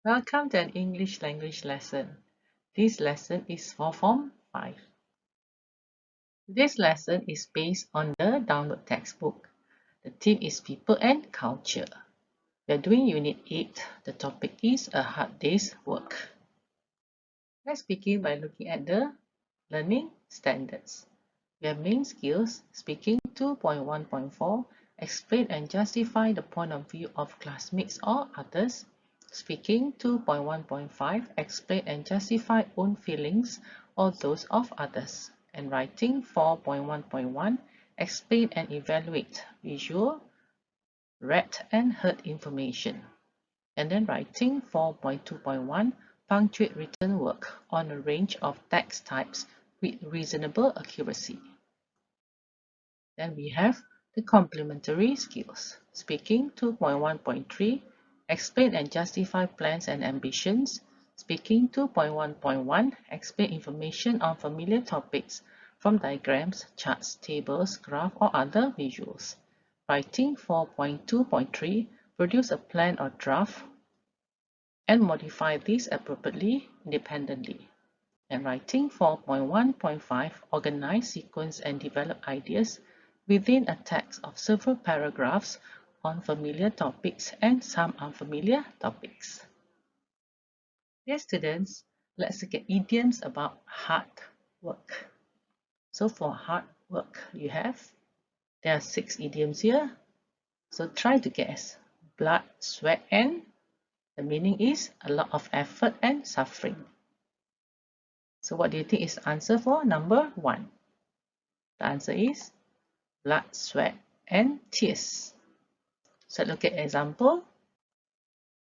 Welcome to an English language lesson. This lesson is for Form 5. This lesson is based on the download textbook. The theme is People and Culture. We are doing Unit 8. The topic is A Hard Day's Work. Let's begin by looking at the learning standards. We have main skills, speaking 2.1.4, explain and justify the point of view of classmates or others. Speaking 2.1.5, explain and justify own feelings or those of others. And writing 4.1.1, explain and evaluate visual, read and heard information. And then writing 4.2.1, punctuate written work on a range of text types with reasonable accuracy. Then we have the complementary skills. Speaking 2.1.3, explain and justify plans and ambitions. Speaking 2.1.1, explain information on familiar topics from diagrams, charts, tables, graphs, or other visuals. Writing 4.2.3, produce a plan or draft and modify this appropriately independently. And writing 4.1.5, organize, sequence, and develop ideas within a text of several paragraphs on familiar topics and some unfamiliar topics. Dear students, let's look at idioms about hard work. So for hard work, there are 6 idioms here. So try to guess. Blood, sweat, and the meaning is a lot of effort and suffering. So what do you think is the answer for number 1? The answer is blood, sweat, and tears. So look at example.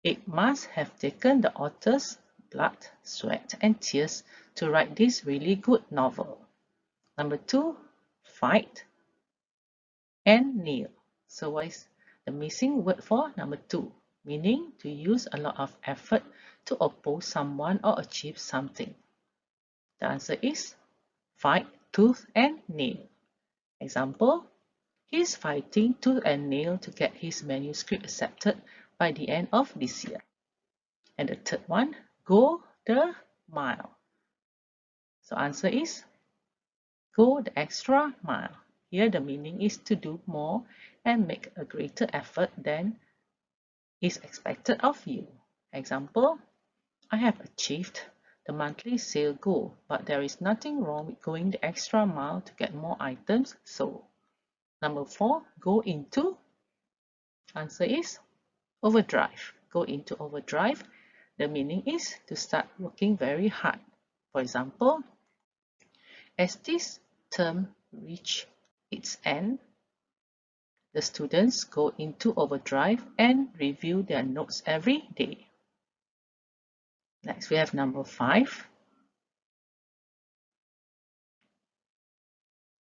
It must have taken the author's blood, sweat, and tears to write this really good novel. Number 2, fight and nail. So what is the missing word for number 2? Meaning to use a lot of effort to oppose someone or achieve something. The answer is fight, tooth, and nail. Example, he is fighting tooth and nail to get his manuscript accepted by the end of this year. And the third one, go the mile. So answer is go the extra mile. Here the meaning is to do more and make a greater effort than is expected of you. Example, I have achieved the monthly sale goal, but there is nothing wrong with going the extra mile to get more items sold. Number 4, go into. Answer is overdrive. Go into overdrive. The meaning is to start working very hard. For example, as this term reaches its end, the students go into overdrive and review their notes every day. Next, we have number 5.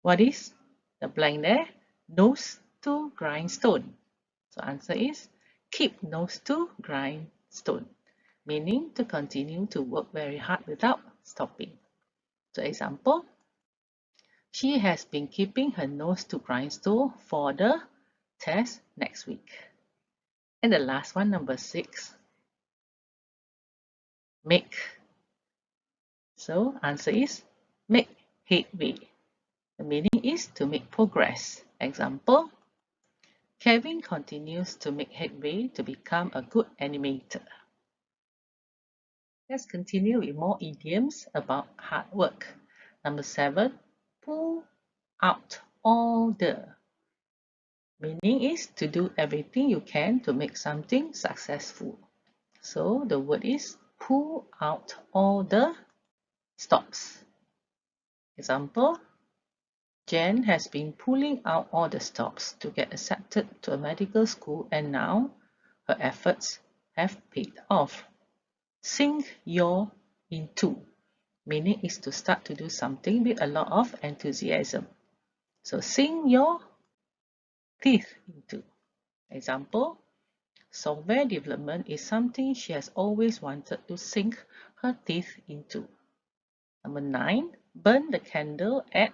What is the blank there? Nose to grindstone. So answer is keep nose to grindstone, meaning to continue to work very hard without stopping. So example, she has been keeping her nose to grindstone for the test next week. And the last one, number 6, make. So answer is make headway. The meaning is to make progress. Example, Kevin continues to make headway to become a good animator. Let's continue with more idioms about hard work. Number 7, pull out all the. Meaning is to do everything you can to make something successful. So the word is pull out all the stops. Example, Jen has been pulling out all the stops to get accepted to a medical school, and now her efforts have paid off. Sink your into. Meaning is to start to do something with a lot of enthusiasm. So sink your teeth into. Example, software development is something she has always wanted to sink her teeth into. Number 9, burn the candle at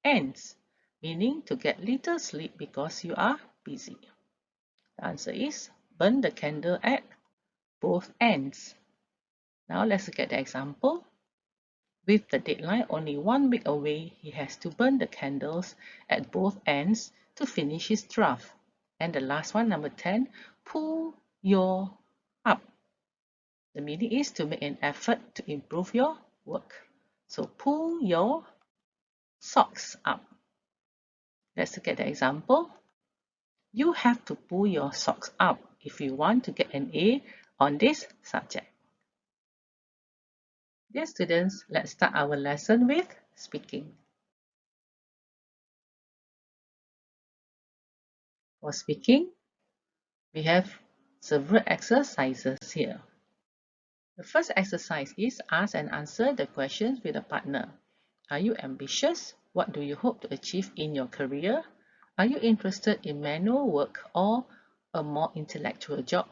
ends, meaning to get little sleep because you are busy. The answer is burn the candle at both ends. Now let's look at the example. With the deadline only 1 week away, he has to burn the candles at both ends to finish his draft. And the last one, number 10, pull your up. The meaning is to make an effort to improve your work. So pull your socks up. Let's look at the example. You have to pull your socks up if you want to get an A on this subject. Dear students, let's start our lesson with speaking. For speaking, we have several exercises here. The first exercise is ask and answer the questions with a partner. Are you ambitious? What do you hope to achieve in your career? Are you interested in manual work or a more intellectual job?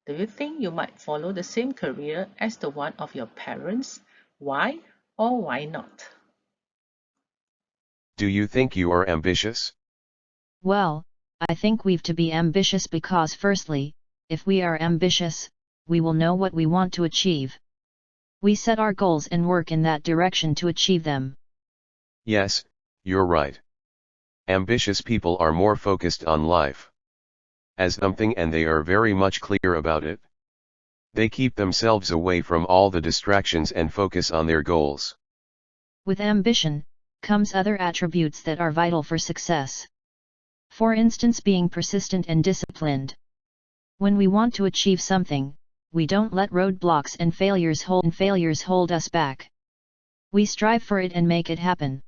Do you think you might follow the same career as the one of your parents? Why or why not? Do you think you are ambitious? Well, I think we've to be ambitious because firstly, if we are ambitious, we will know what we want to achieve. We set our goals and work in that direction to achieve them. Yes, you're right. Ambitious people are more focused on life as something and they are very much clear about it. They keep themselves away from all the distractions and focus on their goals. With ambition, comes other attributes that are vital for success. For instance, being persistent and disciplined. When we want to achieve something, we don't let roadblocks and failures hold us back. We strive for it and make it happen.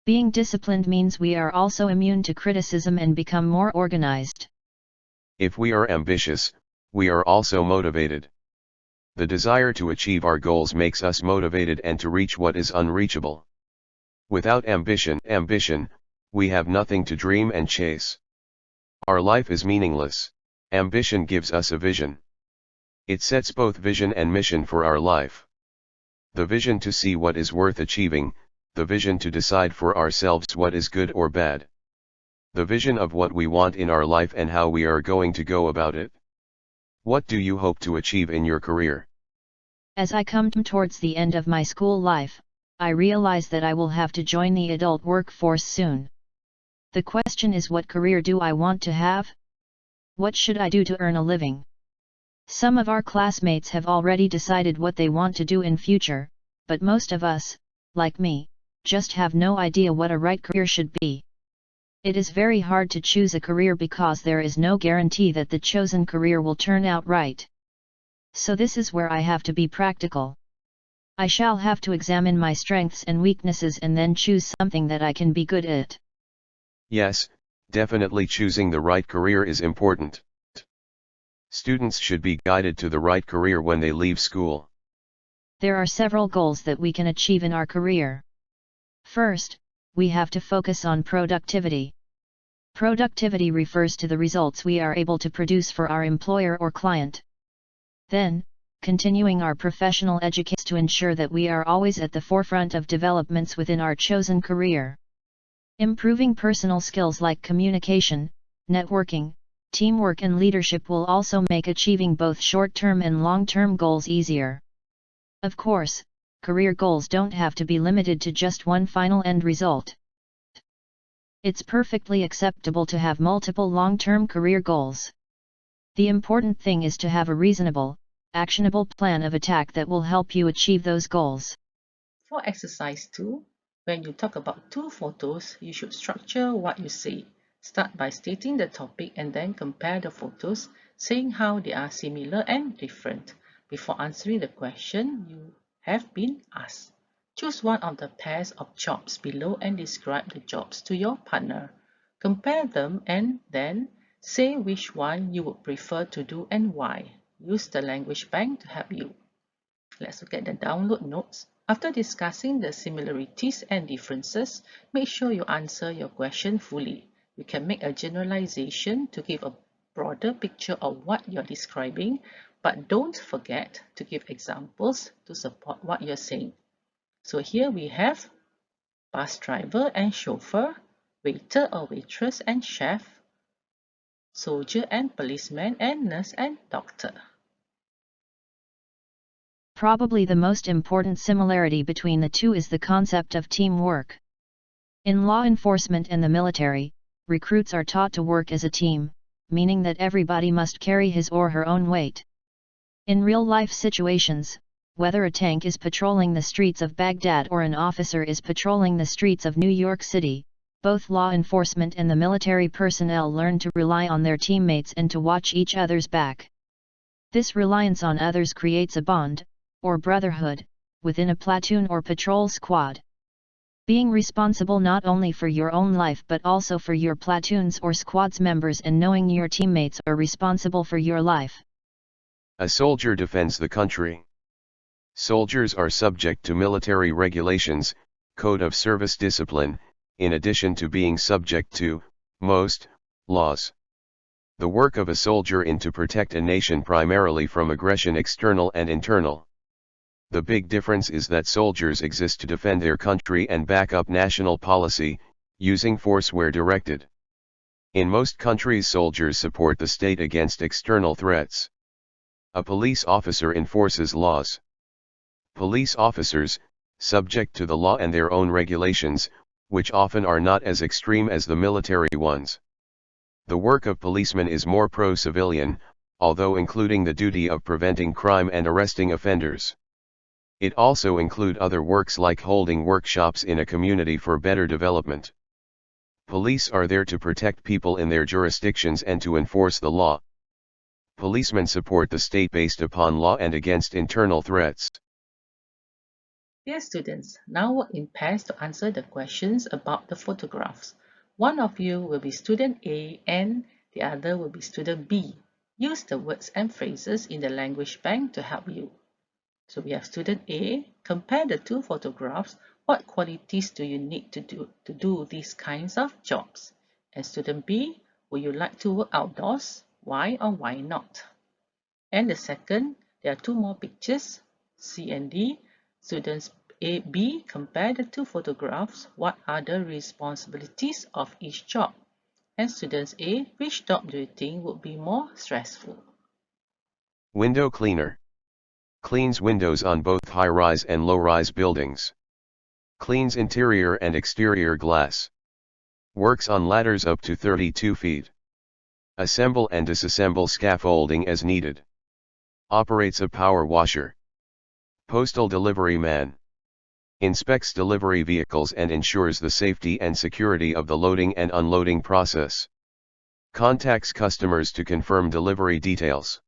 Being disciplined means we are also immune to criticism and become more organized. If we are ambitious, we are also motivated. The desire to achieve our goals makes us motivated and to reach what is unreachable. Without ambition, we have nothing to dream and chase. Our life is meaningless. Ambition gives us a vision. It sets both vision and mission for our life. The vision to see what is worth achieving, the vision to decide for ourselves what is good or bad. The vision of what we want in our life and how we are going to go about it. What do you hope to achieve in your career? As I come towards the end of my school life, I realize that I will have to join the adult workforce soon. The question is, what career do I want to have? What should I do to earn a living? Some of our classmates have already decided what they want to do in future, but most of us, like me, just have no idea what a right career should be. It is very hard to choose a career because there is no guarantee that the chosen career will turn out right. So this is where I have to be practical. I shall have to examine my strengths and weaknesses and then choose something that I can be good at. Yes, definitely choosing the right career is important. Students should be guided to the right career when they leave school. There are several goals that we can achieve in our career. First, we have to focus on productivity. Productivity refers to the results we are able to produce for our employer or client. Then, continuing our professional education to ensure that we are always at the forefront of developments within our chosen career. Improving personal skills like communication, networking, teamwork and leadership will also make achieving both short-term and long-term goals easier. Of course, career goals don't have to be limited to just one final end result. It's perfectly acceptable to have multiple long-term career goals. The important thing is to have a reasonable, actionable plan of attack that will help you achieve those goals. For exercise 2, when you talk about two photos, you should structure what you say. Start by stating the topic and then compare the photos, saying how they are similar and different. Before answering the question you have been asked, choose one of the pairs of jobs below and describe the jobs to your partner. Compare them and then say which one you would prefer to do and why. Use the language bank to help you. Let's look at the download notes. After discussing the similarities and differences, make sure you answer your question fully. You can make a generalization to give a broader picture of what you're describing, but don't forget to give examples to support what you're saying. So here we have bus driver and chauffeur, waiter or waitress and chef, soldier and policeman, and nurse and doctor. Probably the most important similarity between the two is the concept of teamwork. In law enforcement and the military, recruits are taught to work as a team, meaning that everybody must carry his or her own weight. In real-life situations, whether a tank is patrolling the streets of Baghdad or an officer is patrolling the streets of New York City, both law enforcement and the military personnel learn to rely on their teammates and to watch each other's back. This reliance on others creates a bond, or brotherhood, within a platoon or patrol squad. Being responsible not only for your own life but also for your platoon's or squad's members and knowing your teammates are responsible for your life. A soldier defends the country. Soldiers are subject to military regulations, code of service discipline, in addition to being subject to, most, laws. The work of a soldier is to protect a nation primarily from aggression external and internal. The big difference is that soldiers exist to defend their country and back up national policy, using force where directed. In most countries soldiers support the state against external threats. A police officer enforces laws. Police officers, subject to the law and their own regulations, which often are not as extreme as the military ones. The work of policemen is more pro-civilian, although including the duty of preventing crime and arresting offenders. It also include other works like holding workshops in a community for better development. Police are there to protect people in their jurisdictions and to enforce the law. Policemen support the state based upon law and against internal threats. Dear students, now work in pairs to answer the questions about the photographs. One of you will be student A and the other will be student B. Use the words and phrases in the language bank to help you. So we have student A, compare the two photographs. What qualities do you need to do these kinds of jobs? And student B, would you like to work outdoors? Why or why not? And the second, there are two more pictures, C and D. Students A, B, compare the two photographs. What are the responsibilities of each job? And students A, which job do you think would be more stressful? Window cleaner. Cleans windows on both high-rise and low-rise buildings. Cleans interior and exterior glass. Works on ladders up to 32 feet. Assemble and disassemble scaffolding as needed. Operates a power washer. Postal delivery man. Inspects delivery vehicles and ensures the safety and security of the loading and unloading process. Contacts customers to confirm delivery details.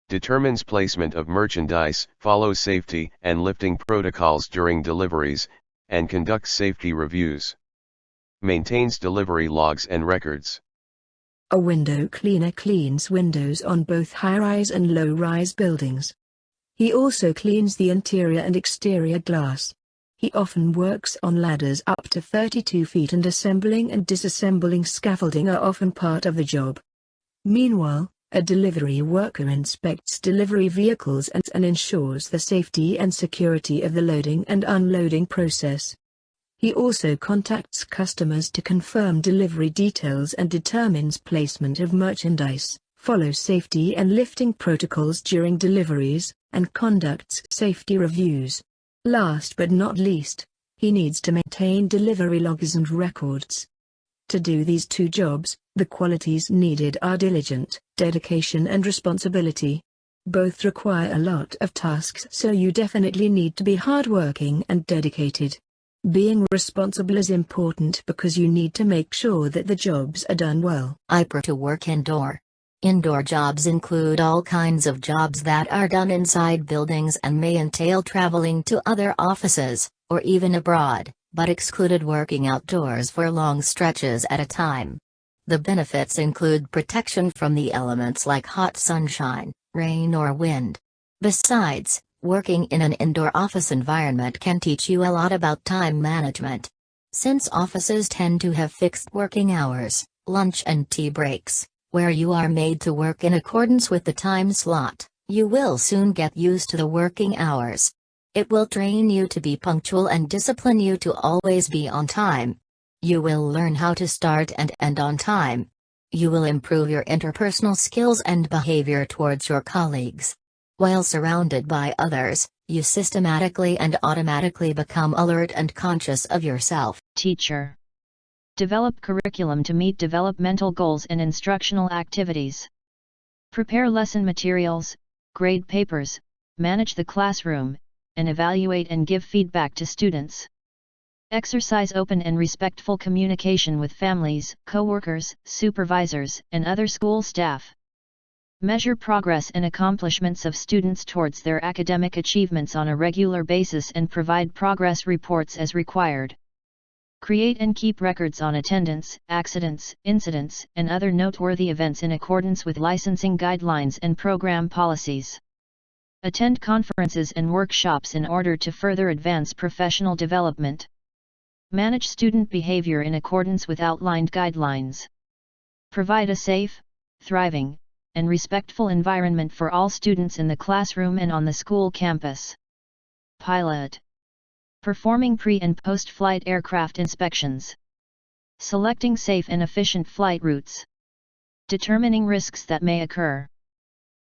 Determines placement of merchandise, follows safety and lifting protocols during deliveries, and conducts safety reviews. Maintains delivery logs and records. A window cleaner cleans windows on both high-rise and low-rise buildings. He also cleans the interior and exterior glass. He often works on ladders up to 32 feet and assembling and disassembling scaffolding are often part of the job. Meanwhile, a delivery worker inspects delivery vehicles and ensures the safety and security of the loading and unloading process. He also contacts customers to confirm delivery details and determines placement of merchandise, follows safety and lifting protocols during deliveries, and conducts safety reviews. Last but not least, he needs to maintain delivery logs and records. To do these two jobs, the qualities needed are diligent, dedication and responsibility. Both require a lot of tasks, so you definitely need to be hardworking and dedicated. Being responsible is important because you need to make sure that the jobs are done well. I prefer to work indoor. Indoor jobs include all kinds of jobs that are done inside buildings and may entail traveling to other offices, or even abroad, but excluded working outdoors for long stretches at a time. The benefits include protection from the elements like hot sunshine, rain or wind. Besides, working in an indoor office environment can teach you a lot about time management. Since offices tend to have fixed working hours, lunch and tea breaks, where you are made to work in accordance with the time slot, you will soon get used to the working hours. It will train you to be punctual and discipline you to always be on time. You will learn how to start and end on time. You will improve your interpersonal skills and behavior towards your colleagues. While surrounded by others, you systematically and automatically become alert and conscious of yourself. Teacher. Develop curriculum to meet developmental goals and instructional activities. Prepare lesson materials, grade papers, manage the classroom, and evaluate and give feedback to students. Exercise open and respectful communication with families, co-workers, supervisors, and other school staff. Measure progress and accomplishments of students towards their academic achievements on a regular basis and provide progress reports as required. Create and keep records on attendance, accidents, incidents, and other noteworthy events in accordance with licensing guidelines and program policies. Attend conferences and workshops in order to further advance professional development. Manage student behavior in accordance with outlined guidelines. Provide a safe, thriving, and respectful environment for all students in the classroom and on the school campus. Pilot. Performing pre- and post-flight aircraft inspections. Selecting safe and efficient flight routes. Determining risks that may occur.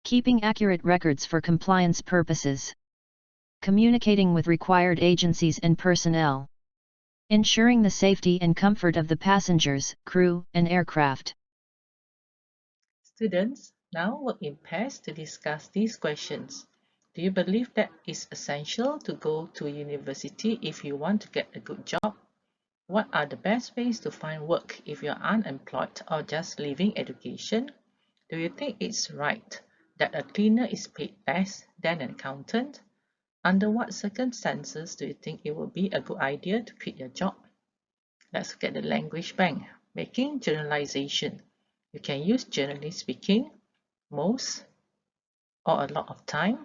Keeping accurate records for compliance purposes. Communicating with required agencies and personnel. Ensuring the safety and comfort of the passengers, crew, and aircraft. Students, now work in pairs to discuss these questions. Do you believe that it's essential to go to university if you want to get a good job? What are the best ways to find work if you're unemployed or just leaving education? Do you think it's right that a cleaner is paid less than an accountant? Under what circumstances do you think it would be a good idea to quit your job? Let's look at the language bank. Making generalization. You can use generally speaking, most, or a lot of time,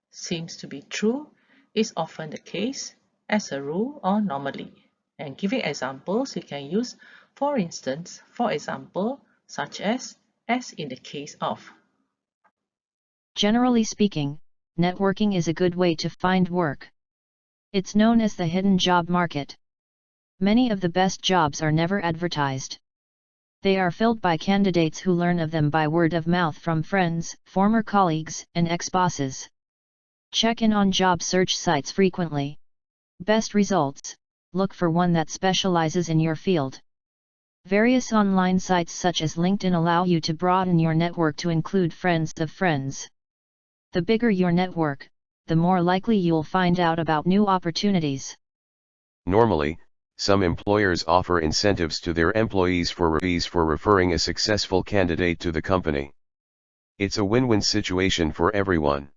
seems to be true, is often the case, as a rule, or normally. And giving examples, you can use for instance, for example, such as in the case of. Generally speaking, networking is a good way to find work. It's known as the hidden job market. Many of the best jobs are never advertised. They are filled by candidates who learn of them by word of mouth from friends, former colleagues, and ex-bosses. Check in on job search sites frequently. Best results: look for one that specializes in your field. Various online sites such as LinkedIn allow you to broaden your network to include friends of friends. The bigger your network, the more likely you'll find out about new opportunities. Normally, some employers offer incentives to their employees for referring a successful candidate to the company. It's a win-win situation for everyone.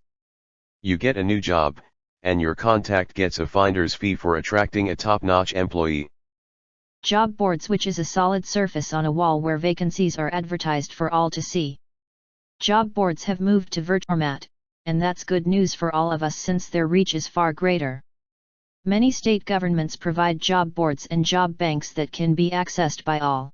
You get a new job, and your contact gets a finder's fee for attracting a top-notch employee. Job boards, which is a solid surface on a wall where vacancies are advertised for all to see. Job boards have moved to virtual format, and that's good news for all of us since their reach is far greater. Many state governments provide job boards and job banks that can be accessed by all.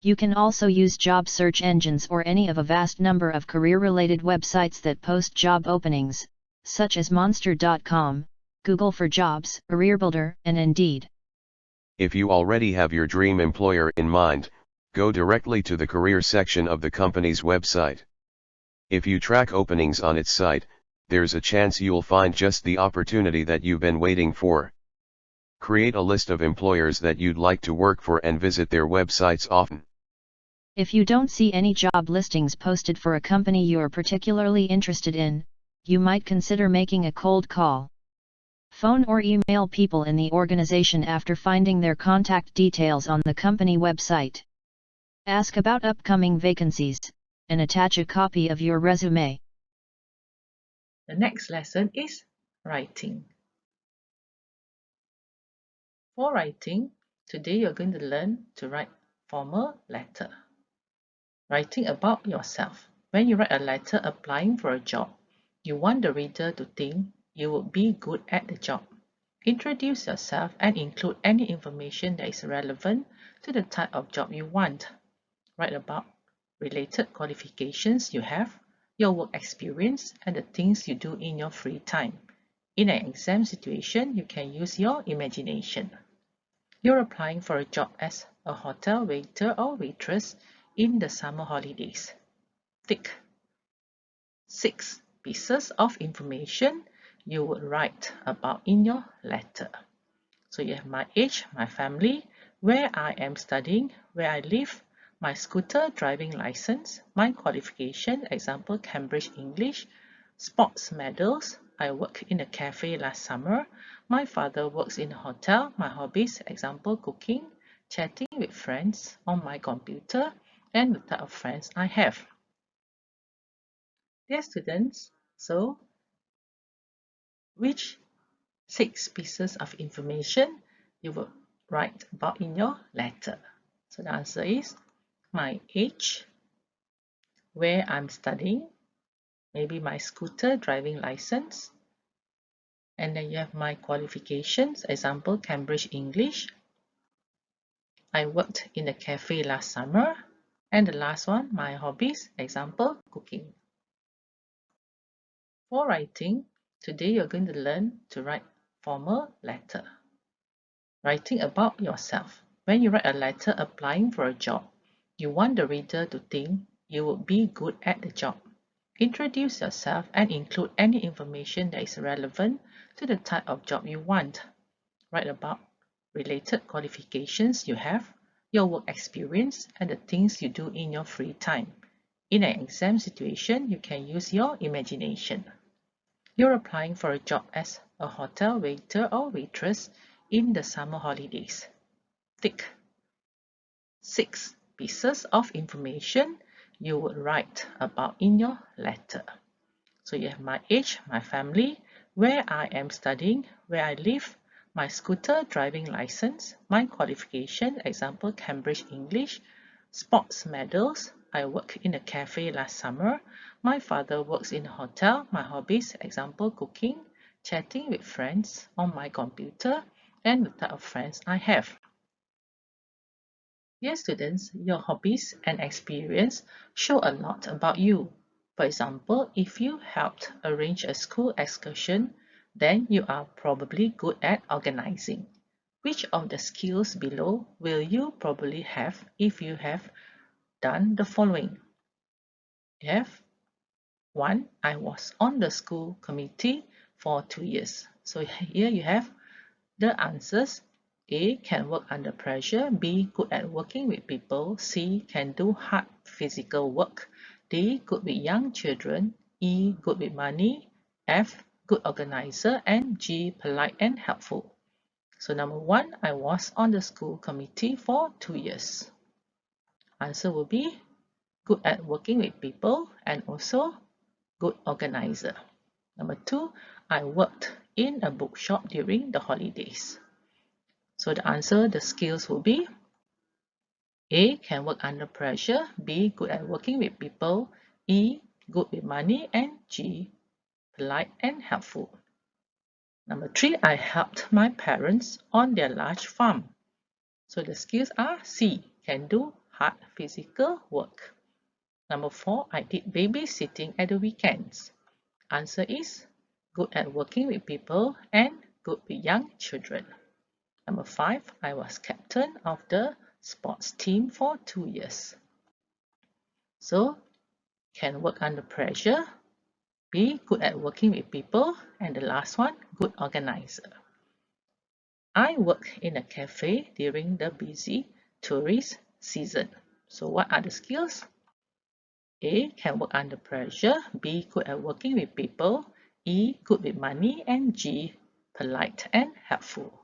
You can also use job search engines or any of a vast number of career-related websites that post job openings, such as Monster.com, Google for Jobs, CareerBuilder, and Indeed. If you already have your dream employer in mind, go directly to the career section of the company's website. If you track openings on its site, there's a chance you'll find just the opportunity that you've been waiting for. Create a list of employers that you'd like to work for and visit their websites often. If you don't see any job listings posted for a company you're particularly interested in, you might consider making a cold call. Phone or email people in the organization after finding their contact details on the company website. Ask about upcoming vacancies, and attach a copy of your resume. The next lesson is writing. For writing, today you're going to learn to write formal letter. Writing about yourself. When you write a letter applying for a job, you want the reader to think you would be good at the job. Introduce yourself and include any information that is relevant to the type of job you want. Write about related qualifications you have, your work experience, and the things you do in your free time. In an exam situation, you can use your imagination. You're applying for a job as a hotel waiter or waitress in the summer holidays. Tick. 6. pieces of information you would write about in your letter. So you have my age, my family, where I am studying, where I live, my scooter driving license, my qualification, example Cambridge English, sports medals, I work in a cafe last summer, my father works in a hotel, my hobbies, example cooking, chatting with friends on my computer, and the type of friends I have. Dear students, so which 6 pieces of information you will write about in your letter? So the answer is my age, where I'm studying, maybe my scooter driving license, and then you have my qualifications, example Cambridge English. I worked in a cafe last summer, and the last one, my hobbies, example cooking. For writing, today you're going to learn to write formal letter. Writing about yourself. When you write a letter applying for a job, you want the reader to think you would be good at the job. Introduce yourself and include any information that is relevant to the type of job you want. Write about related qualifications you have, your work experience, and the things you do in your free time. In an exam situation, you can use your imagination. You're applying for a job as a hotel waiter or waitress in the summer holidays. Tick 6 pieces of information you would write about in your letter. So you have my age, my family, where I am studying, where I live, my scooter driving license, my qualification, example Cambridge English, sports medals, I work in a cafe last summer, my father works in a hotel, my hobbies, example cooking, chatting with friends on my computer, and the type of friends I have. Dear students, your hobbies and experience show a lot about you. For example, if you helped arrange a school excursion, then you are probably good at organizing. Which of the skills below will you probably have if you have done the following? You have 1. I was on the school committee for 2 years. So here you have the answers. A. Can work under pressure. B. Good at working with people. C. Can do hard physical work. D. Good with young children. E. Good with money. F. Good organizer. And G. Polite and helpful. So number 1, I was on the school committee for 2 years. Answer will be good at working with people and also good organizer. Number 2, I worked in a bookshop during the holidays. So the answer, the skills will be A. Can work under pressure. B. Good at working with people. E. Good with money. And G. Polite and helpful. Number 3. I helped my parents on their large farm. So the skills are C. Can do hard physical work. Number 4. I did babysitting at the weekends. Answer is good at working with people and good with young children. Number 5, I was captain of the sports team for 2 years. So, can work under pressure, be good at working with people, and the last one, good organizer. I work in a cafe during the busy tourist season. So, what are the skills? A, can work under pressure, B, good at working with people, E, good with money, and G, polite and helpful.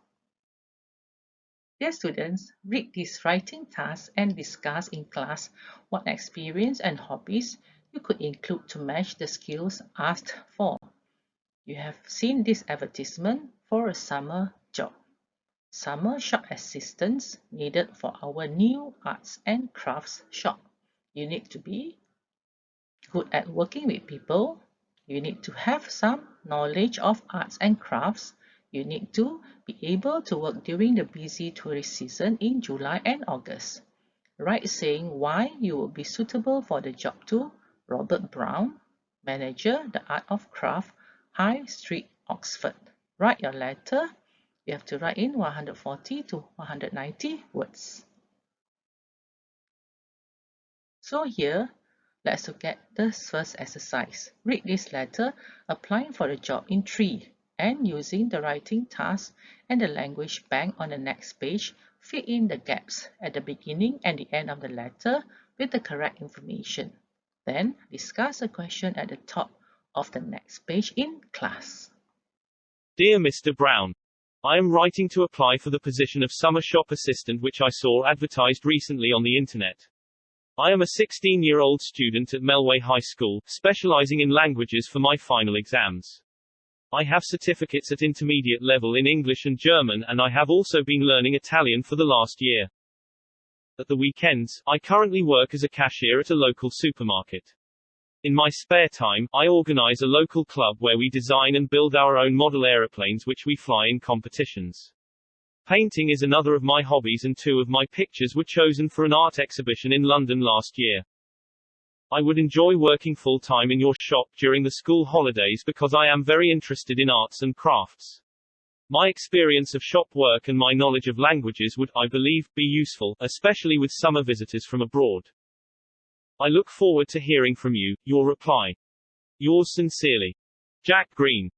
Dear students, read these writing tasks and discuss in class what experience and hobbies you could include to match the skills asked for. You have seen this advertisement for a summer job. Summer shop assistants needed for our new arts and crafts shop. You need to be good at working with people. You need to have some knowledge of arts and crafts. You need to be able to work during the busy tourist season in July and August. Write saying why you will be suitable for the job to Robert Brown, Manager, The Art of Craft, High Street, Oxford. Write your letter. You have to write in 140 to 190 words. So here, Let's look at the first exercise. Read this letter applying for a job in 3 and using the writing task and the language bank on the next page, fill in the gaps at the beginning and the end of the letter with the correct information. Then discuss the question at the top of the next page in class. Dear Mr. Brown, I am writing to apply for the position of summer shop assistant which I saw advertised recently on the internet. I am a 16-year-old student at Melway High School, specializing in languages for my final exams. I have certificates at intermediate level in English and German, and I have also been learning Italian for the last year. At the weekends, I currently work as a cashier at a local supermarket. In my spare time, I organize a local club where we design and build our own model aeroplanes which we fly in competitions. Painting is another of my hobbies, and 2 of my pictures were chosen for an art exhibition in London last year. I would enjoy working full-time in your shop during the school holidays because I am very interested in arts and crafts. My experience of shop work and my knowledge of languages would, I believe, be useful, especially with summer visitors from abroad. I look forward to hearing from you. Your reply. Yours sincerely, Jack Green.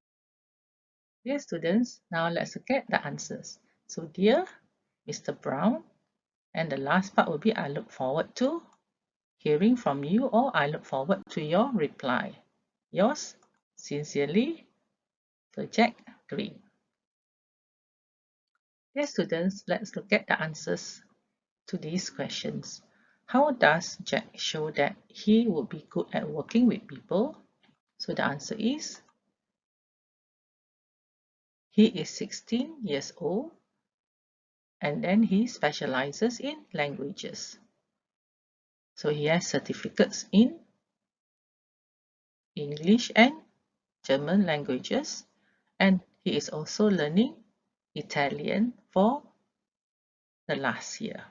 Dear students, now let's look at the answers. So, dear Mr. Brown, and the last part will be I look forward to hearing from you, or I look forward to your reply. Yours sincerely, Sir Jack Green. Dear students, let's look at the answers to these questions. How does Jack show that he would be good at working with people? So the answer is, he is 16 years old and then he specializes in languages. So he has certificates in English and German languages, and he is also learning Italian for the last year.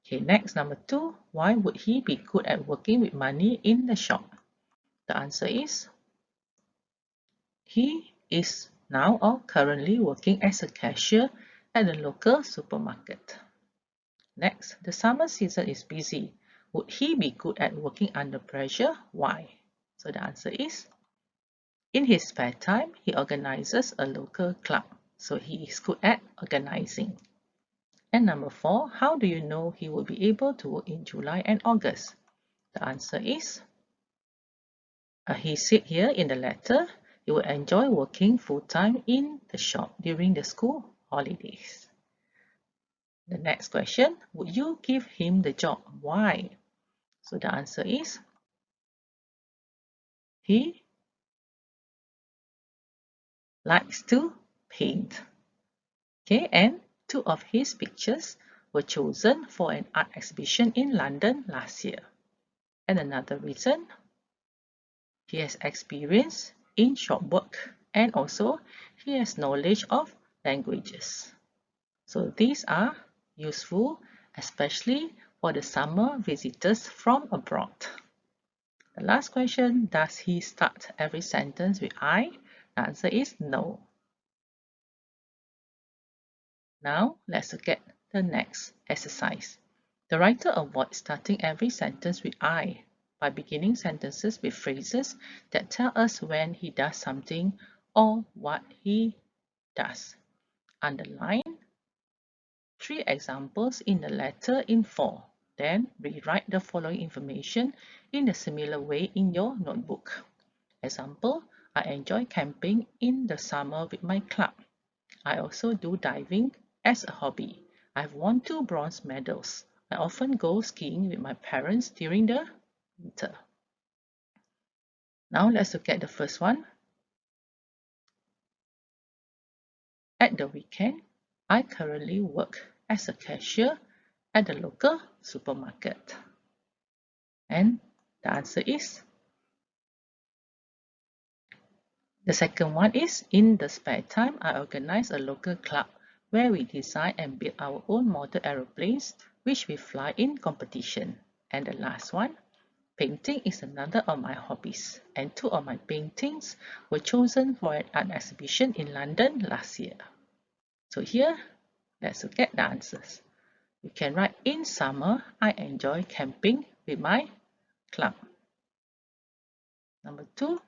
Okay, next, number 2, why would he be good at working with money in the shop? The answer is, he is now or currently working as a cashier at a local supermarket. Next, the summer season is busy. Would he be good at working under pressure? Why? So the answer is, in his spare time, he organizes a local club. So he is good at organizing. And number 4, how do you know he will be able to work in July and August? The answer is, he said here in the letter, he will enjoy working full-time in the shop during the school holidays. The next question, would you give him the job? Why? So the answer is, he likes to paint. Okay, and 2 of his pictures were chosen for an art exhibition in London last year. And another reason, he has experience in shop work and also he has knowledge of languages. So these are useful, especially for the summer visitors from abroad. The last question, does he start every sentence with I? The answer is no. Now let's look at the next exercise. The writer avoids starting every sentence with I by beginning sentences with phrases that tell us when he does something or what he does. Underline 3 examples in the letter in 4. Then rewrite the following information in a similar way in your notebook. Example, I enjoy camping in the summer with my club. I also do diving as a hobby. I've won 2 bronze medals. I often go skiing with my parents during the winter. Now let's look at the first one. At the weekend, I currently work as a cashier at the local supermarket. And the answer is, the second one is, in the spare time, I organize a local club where we design and build our own model aeroplanes which we fly in competition. And the last one, painting is another of my hobbies, and 2 of my paintings were chosen for an art exhibition in London last year. So here, let's look at the answers. You can write, in summer, I enjoy camping with my club. Number 2,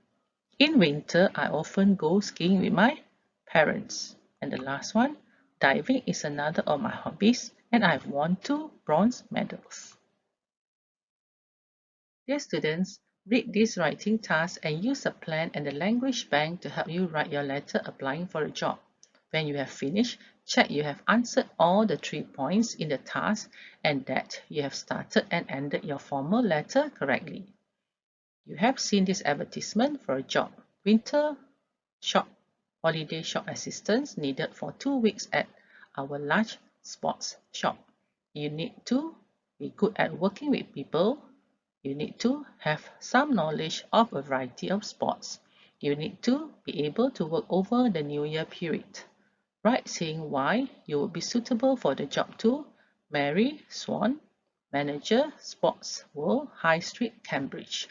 in winter, I often go skiing with my parents. And the last one, diving is another of my hobbies and I've won 2 bronze medals. Dear students, read this writing task and use a plan and the language bank to help you write your letter applying for a job. When you have finished, check you have answered all the 3 points in the task and that you have started and ended your formal letter correctly. You have seen this advertisement for a job, winter shop, holiday shop assistance needed for 2 weeks at our large sports shop. You need to be good at working with people. You need to have some knowledge of a variety of sports. You need to be able to work over the New Year period. Write saying why you would be suitable for the job to Mary Swan, Manager, Sports World, High Street, Cambridge.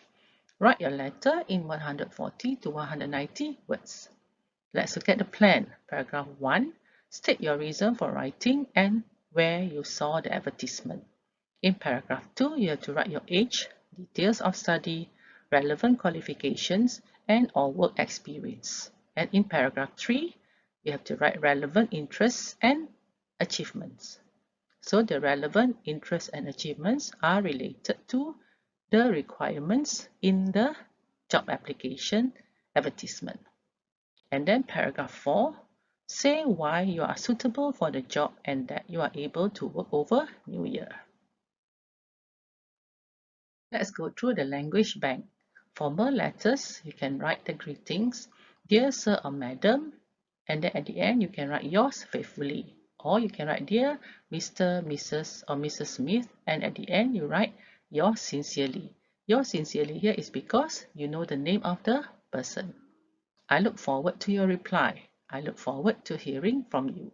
Write your letter in 140 to 190 words. Let's look at the plan. Paragraph 1. State your reason for writing and where you saw the advertisement. In paragraph 2, you have to write your age, details of study, relevant qualifications, and or work experience. And in paragraph 3, you have to write relevant interests and achievements. So the relevant interests and achievements are related to the requirements in the job application advertisement. And then paragraph 4, say why you are suitable for the job and that you are able to work over New Year. Let's go through the language bank. Formal letters, you can write the greetings, dear sir or madam, and then at the end you can write yours faithfully. Or you can write dear Mr., Mrs. or Mrs. Smith, and at the end you write yours sincerely. Yours sincerely here is because you know the name of the person. I look forward to your reply. I look forward to hearing from you.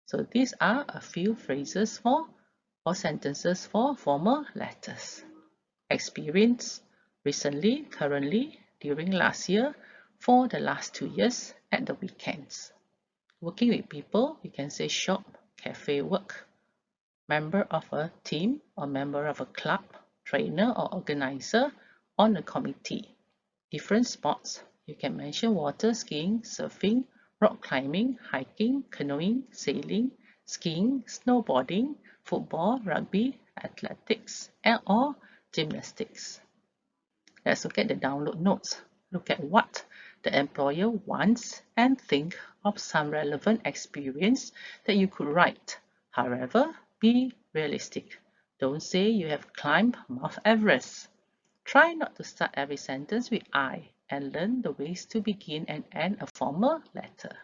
So these are a few phrases or sentences for formal letters. Experience, recently, currently, during last year, for the last 2 years, at the weekends. Working with people, you can say shop, cafe work. Member of a team or member of a club, trainer or organizer on a committee. Different sports, you can mention water skiing, surfing, rock climbing, hiking, canoeing, sailing, skiing, snowboarding, football, rugby, athletics, or gymnastics. Let's look at the download notes. Look at what the employer wants and think of some relevant experience that you could write. However, be realistic. Don't say you have climbed Mount Everest. Try not to start every sentence with I and learn the ways to begin and end a formal letter.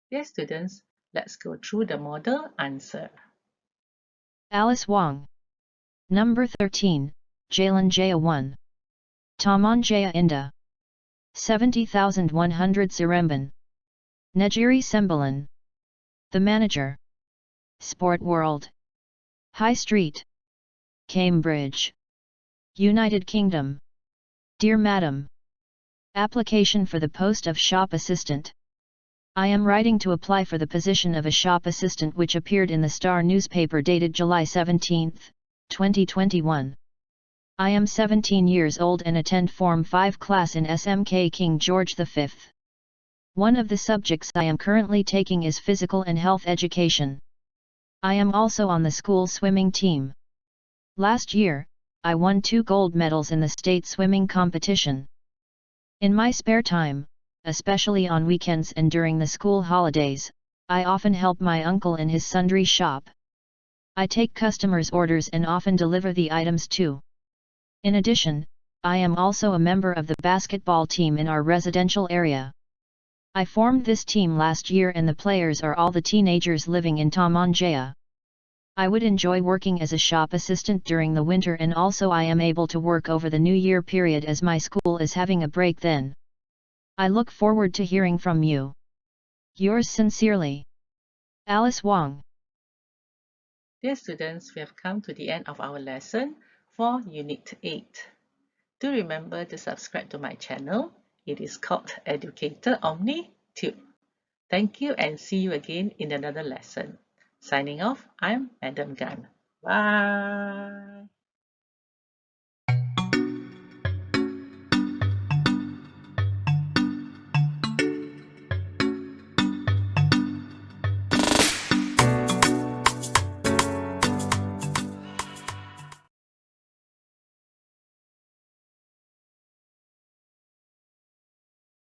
Dear students, let's go through the model answer. Alice Wong. Number 13, Jalan Jaya 1. Taman Jaya Indah. 70,100 Seremban. Negeri Sembilan. The Manager. Sport World. High Street. Cambridge. United Kingdom. Dear Madam. Application for the post of shop assistant. I am writing to apply for the position of a shop assistant which appeared in the Star newspaper dated July 17, 2021. I am 17 years old and attend Form 5 class in SMK King George V. One of the subjects I am currently taking is physical and health education. I am also on the school swimming team. Last year, I won 2 gold medals in the state swimming competition. In my spare time, especially on weekends and during the school holidays, I often help my uncle in his sundry shop. I take customers' orders and often deliver the items too. In addition, I am also a member of the basketball team in our residential area. I formed this team last year and the players are all the teenagers living in Taman Jaya. I would enjoy working as a shop assistant during the winter and also I am able to work over the New Year period as my school is having a break then. I look forward to hearing from you. Yours sincerely, Alice Wong. Dear students, we have come to the end of our lesson for Unit 8. Do remember to subscribe to my channel. It is called Educator Omni Tube. Thank you and see you again in another lesson. Signing off, I'm Madam Gan. Bye.